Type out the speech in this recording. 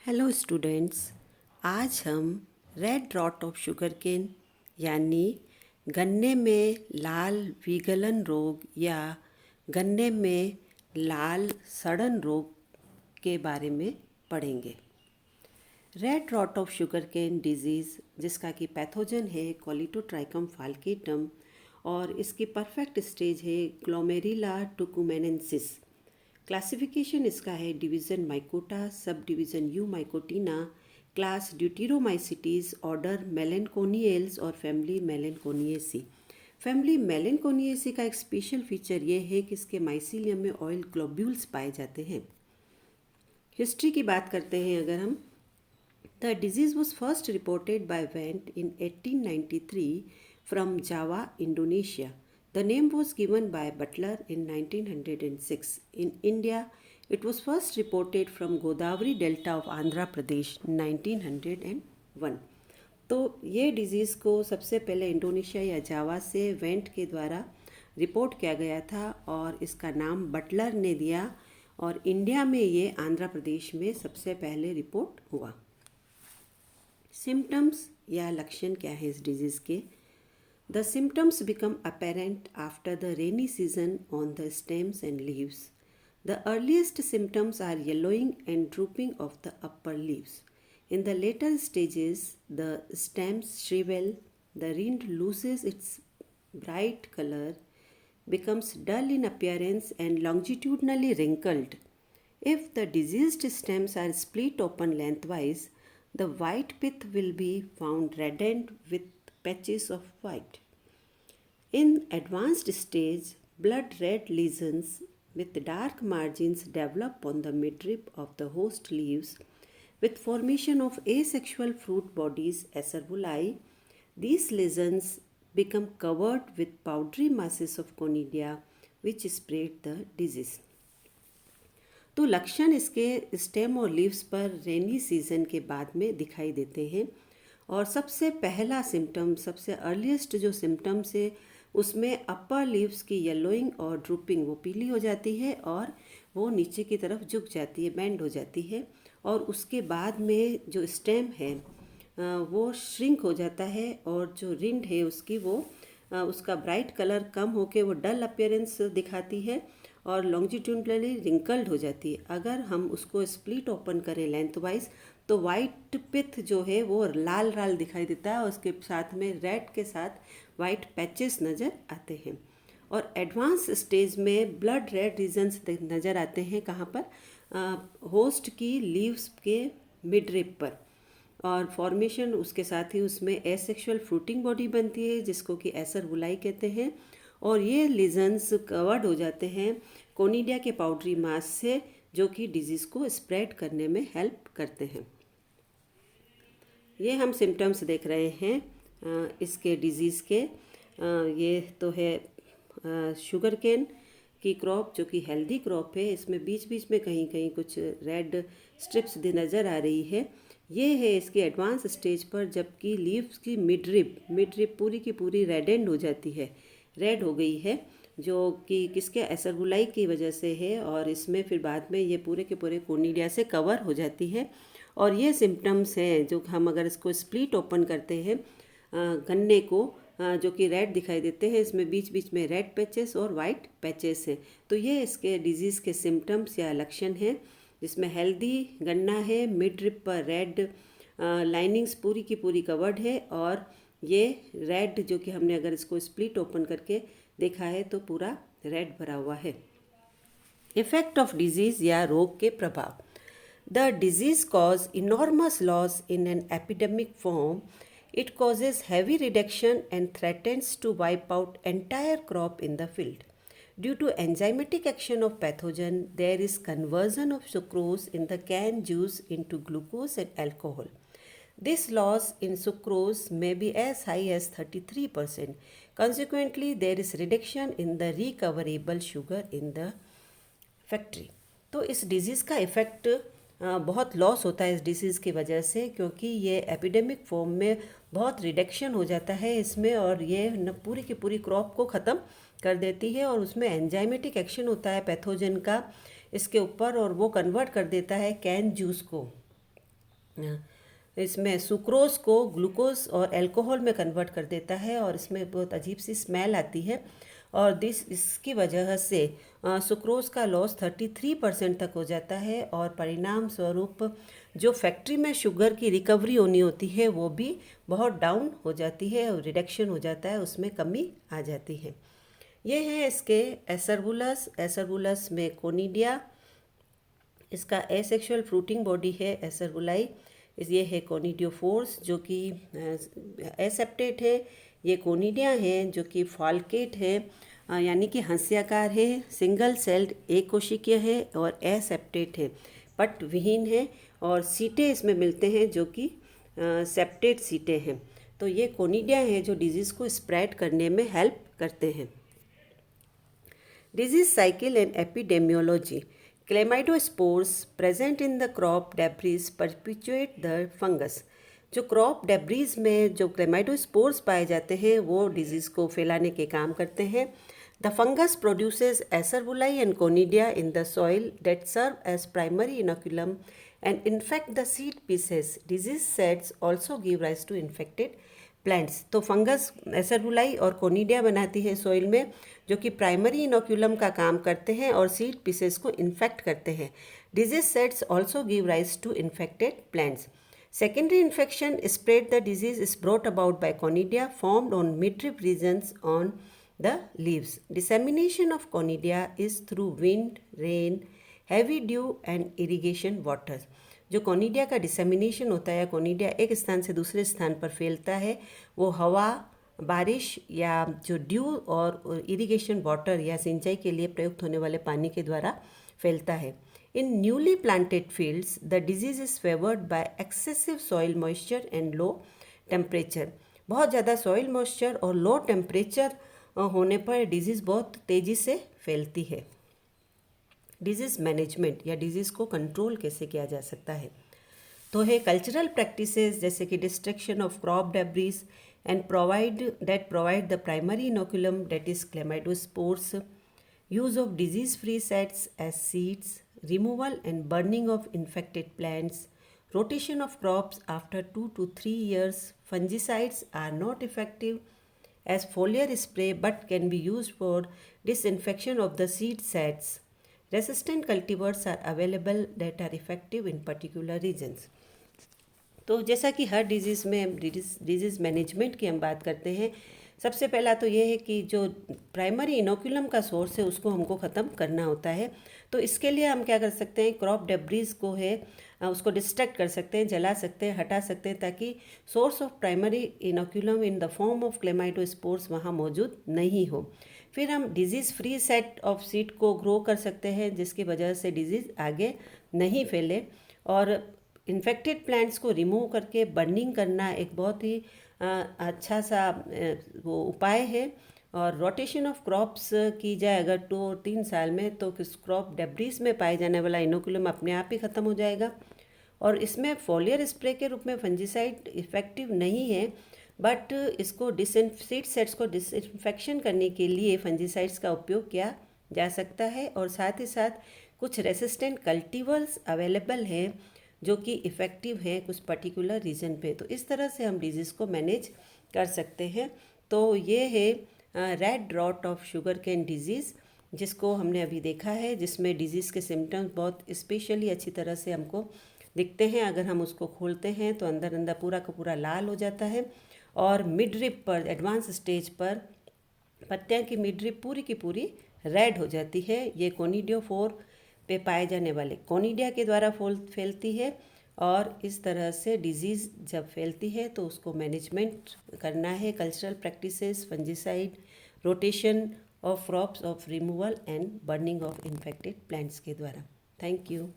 Hello students. आज हम red rot of sugar cane यानी गन्ने में लाल विगलन रोग या गन्ने में लाल सड़न रोग के बारे में पढ़ेंगे। Red rot of sugar cane disease, जिसका कि पैथोजन है कॉलिटोट्राइकम फाल्केटम और इसकी परफेक्ट स्टेज है ग्लोमेरुला टुकुमेनेंसिस। क्लासिफिकेशन इसका है division mycota, sub division eumycotina, class deuteromycetes, order melanconiales और फैमिली मेलेनकोनिएसी। फैमिली मेलेनकोनिएसी का एक स्पेशल फीचर ये है कि इसके माइसीलियम में ऑयल ग्लोब्यूल्स पाए जाते हैं। हिस्ट्री की बात करते हैं अगर हम, the disease was first reported by went in 1893 from Java, Indonesia. The name was given by Butler in 1906. In India, it was first reported from Godavari Delta of Andhra Pradesh 1901. तो ये disease को सबसे पहले Indonesia या जावा से went के द्वारा report किया गया था और इसका नाम बटलर ने दिया और इंडिया में ये आंध्र प्रदेश में सबसे पहले रिपोर्ट हुआ। सिम्टम्स या लक्षण क्या है इस डिज़ीज़ के? The symptoms become apparent after the rainy season on the stems and leaves. The earliest symptoms are yellowing and drooping of the upper leaves. In the later stages, the stems shrivel, the rind loses its bright color, becomes dull in appearance and longitudinally wrinkled. If the diseased stems are split open lengthwise, the white pith will be found reddened with patches of white. In advanced stage, blood red lesions with dark margins develop on the midrib of the host leaves with formation of asexual fruit bodies acervuli. These lesions become covered with powdery masses of conidia which spread the disease. तो लक्षण इसके stem और leaves पर rainy season के बाद में दिखाई देते हैं और सबसे पहला सिम्टम, सबसे अर्लीस्ट जो सिम्टम्स है उसमें अपर लीव्स की येलोइंग और ड्रूपिंग वो पीली हो जाती है और वो नीचे की तरफ झुक जाती है, बेंड हो जाती है और उसके बाद में जो स्टेम है वो श्रिंक हो जाता है और जो रिंड है उसकी वो उसका ब्राइट कलर कम होके वो डल अपीयरेंस दिखाती है और लॉन्जिट्यूडनली रिंकल्ड हो जाती है। अगर हम उसको स्प्लिट ओपन करें लेंथ वाइज तो वाइट पिथ जो है वो लाल लाल दिखाई देता है और उसके साथ में रेड के साथ वाइट पैचेस नज़र आते हैं। और एडवांस स्टेज में ब्लड रेड रीजन्स नज़र आते हैं कहाँ पर? होस्ट की लीव्स के मिडरिप पर और फॉर्मेशन उसके साथ ही उसमें एसेक्सुअल फ्रूटिंग बॉडी बनती है जिसको कि एसरवुलाई कहते हैं और ये लीजन्स कवर्ड हो जाते हैं कोनिडिया के पाउडरी मास से जो कि डिजीज़ को स्प्रेड करने में हेल्प करते हैं। ये हम सिम्टम्स देख रहे हैं इसके डिज़ीज़ के। ये तो है शुगर केन की क्रॉप जो कि हेल्दी क्रॉप है। इसमें बीच बीच में कहीं कहीं कुछ रेड स्ट्रिप्स नज़र आ रही है। ये है इसके एडवांस स्टेज पर, जबकि लीव्स की मिडरिप पूरी की पूरी रेडेंड हो जाती है, रेड हो गई है जो कि किसके एसरगुलाई की वजह से है और इसमें फिर बाद में ये पूरे के पूरे कोनिडिया से कवर हो जाती है। और ये सिम्टम्स हैं जो हम अगर इसको स्प्लिट ओपन करते हैं गन्ने को जो कि रेड दिखाई देते हैं, इसमें बीच बीच में रेड पैचेस और वाइट पैचेस हैं। तो ये इसके डिजीज़ के सिम्टम्स या लक्षण हैं जिसमें हेल्दी गन्ना है, मिड रिप पर रेड लाइनिंग्स पूरी की पूरी कवर्ड है और ये रेड जो कि हमने अगर इसको स्प्लिट ओपन करके देखा है तो पूरा रेड भरा हुआ है। इफेक्ट ऑफ डिजीज़ या रोग के प्रभाव। The disease causes enormous loss in an epidemic form. It causes heavy reduction and threatens to wipe out entire crop in the field. Due to enzymatic action of pathogen, there is conversion of sucrose in the canned juice into glucose and alcohol. This loss in sucrose may be as high as 33%. Consequently, there is reduction in the recoverable sugar in the factory. तो इस disease का effect बहुत loss होता है इस disease की वजह से, क्योंकि ये एपिडेमिक फॉर्म में बहुत रिडक्शन हो जाता है इसमें और ये न पूरी की पूरी क्रॉप को ख़त्म कर देती है और उसमें एंजाइमेटिक एक्शन होता है पैथोजन का इसके ऊपर और वो कन्वर्ट कर देता है कैन जूस को इसमें सुक्रोज को ग्लूकोज और अल्कोहल में कन्वर्ट कर देता है और इसमें बहुत अजीब सी स्मेल आती है और इसकी वजह से सुक्रोज का लॉस 33% तक हो जाता है और परिणाम स्वरूप जो फैक्ट्री में शुगर की रिकवरी होनी होती है वो भी बहुत डाउन हो जाती है और रिडक्शन हो जाता है, उसमें कमी आ जाती है। ये है इसके एसरबुलस में कोनिडिया, इसका एसेक्सुअल फ्रूटिंग बॉडी है एसरबुलाई। ये है कोनिडियोफोर्स जो कि एसेप्टेट है। ये कोनिडिया हैं जो कि फॉल्केट है, यानी कि हंस्याकार है, सिंगल सेल्ड एक कोशिकीय है और एसेप्टेट है, पट विहीन है। और सीटे इसमें मिलते हैं जो कि सेप्टेट सीटे हैं। तो ये कोनिडिया हैं जो डिजीज़ को स्प्रेड करने में हेल्प करते हैं। Disease cycle and epidemiology. Chlamydospores present in the crop debris perpetuate the fungus. जो क्रॉप डेब्रीज में जो क्लेमाइडोस्पोर्स पाए जाते हैं वो डिजीज़ को फैलाने के काम करते हैं। The fungus produces acervuli and conidia in the soil that serve as primary inoculum and infect the seed pieces. Disease sets also give rise to infected plants. तो फंगस एसरबुलाई और कोनिडिया बनाती है सॉइल में जो कि primary inoculum का काम करते हैं और सीड पीसेस को इन्फेक्ट करते हैं. Disease sets also give rise to infected plants. Secondary infection spread the disease is brought about by conidia formed on midrib regions on the leaves. Dissemination of conidia is through wind, rain, heavy dew and irrigation water. जो conidia का dissemination होता है, conidia एक स्थान से दूसरे स्थान पर फैलता है, वो हवा, बारिश या जो ड्यू और इरिगेशन वाटर या सिंचाई के लिए प्रयुक्त होने वाले पानी के द्वारा फैलता है. In newly planted fields, the disease is favored by excessive soil moisture and low temperature. बहुत ज़्यादा सॉइल मॉइस्चर और लो टेम्परेचर होने पर डिजीज़ बहुत तेज़ी से फैलती है. डिजीज़ मैनेजमेंट या डिजीज़ को कंट्रोल कैसे किया जा सकता है, तो है कल्चरल प्रैक्टिसेस जैसे कि destruction of crop debris and provide the primary inoculum that is chlamydospores, use of disease free sets as seeds, removal and burning of infected plants, rotation of crops after 2 to 3 years. Fungicides are not effective as foliar spray but can be used for disinfection of the seed sets. Resistant cultivars are available that are effective in particular regions. तो जैसा कि हर disease में disease management की हम बात करते हैं, सबसे पहला तो ये है कि जो प्राइमरी इनोकुलम का सोर्स है उसको हमको ख़त्म करना होता है. तो इसके लिए हम क्या कर सकते हैं, क्रॉप डेब्रीज को है उसको डिस्ट्रैक्ट कर सकते हैं, जला सकते हैं, हटा सकते हैं ताकि source of primary inoculum in the form of chlamydospores वहाँ मौजूद नहीं हो. फिर हम disease free set of seed को ग्रो कर सकते हैं जिसकी वजह से डिजीज़ आगे नहीं फैले. और इन्फेक्टेड प्लांट्स को रिमूव करके बर्निंग करना एक बहुत ही अच्छा सा वो उपाय है. और रोटेशन ऑफ क्रॉप्स की जाए अगर 2 और 3 साल में तो क्रॉप डेब्रीज में पाए जाने वाला इनोकुलम अपने आप ही ख़त्म हो जाएगा. और इसमें फोलियर स्प्रे के रूप में फंजीसाइड इफ़ेक्टिव नहीं है, बट इसको सीड सेट्स को डिसइंफेक्शन करने के लिए फंजीसाइड्स का उपयोग किया जा सकता है. और साथ ही साथ कुछ रेसिस्टेंट कल्टीवर्स अवेलेबल हैं जो कि इफ़ेक्टिव हैं कुछ पर्टिकुलर रीजन पे. तो इस तरह से हम डिजीज़ को मैनेज कर सकते हैं. तो ये है red rot of sugar cane disease जिसको हमने अभी देखा है, जिसमें डिजीज़ के सिम्टम्स बहुत स्पेशली अच्छी तरह से हमको दिखते हैं. अगर हम उसको खोलते हैं तो अंदर अंदर पूरा का पूरा लाल हो जाता है और मिड रिप पर एडवांस स्टेज पर पत्तियाँ की मिड रिप पूरी की पूरी रेड हो जाती है. ये कोनिडियोफोर पे पाए जाने वाले कोनिडिया के द्वारा फैलती है. और इस तरह से डिजीज़ जब फैलती है तो उसको मैनेजमेंट करना है, cultural practices, fungicide, rotation of crops, of removal and burning of infected plants के द्वारा. Thank you.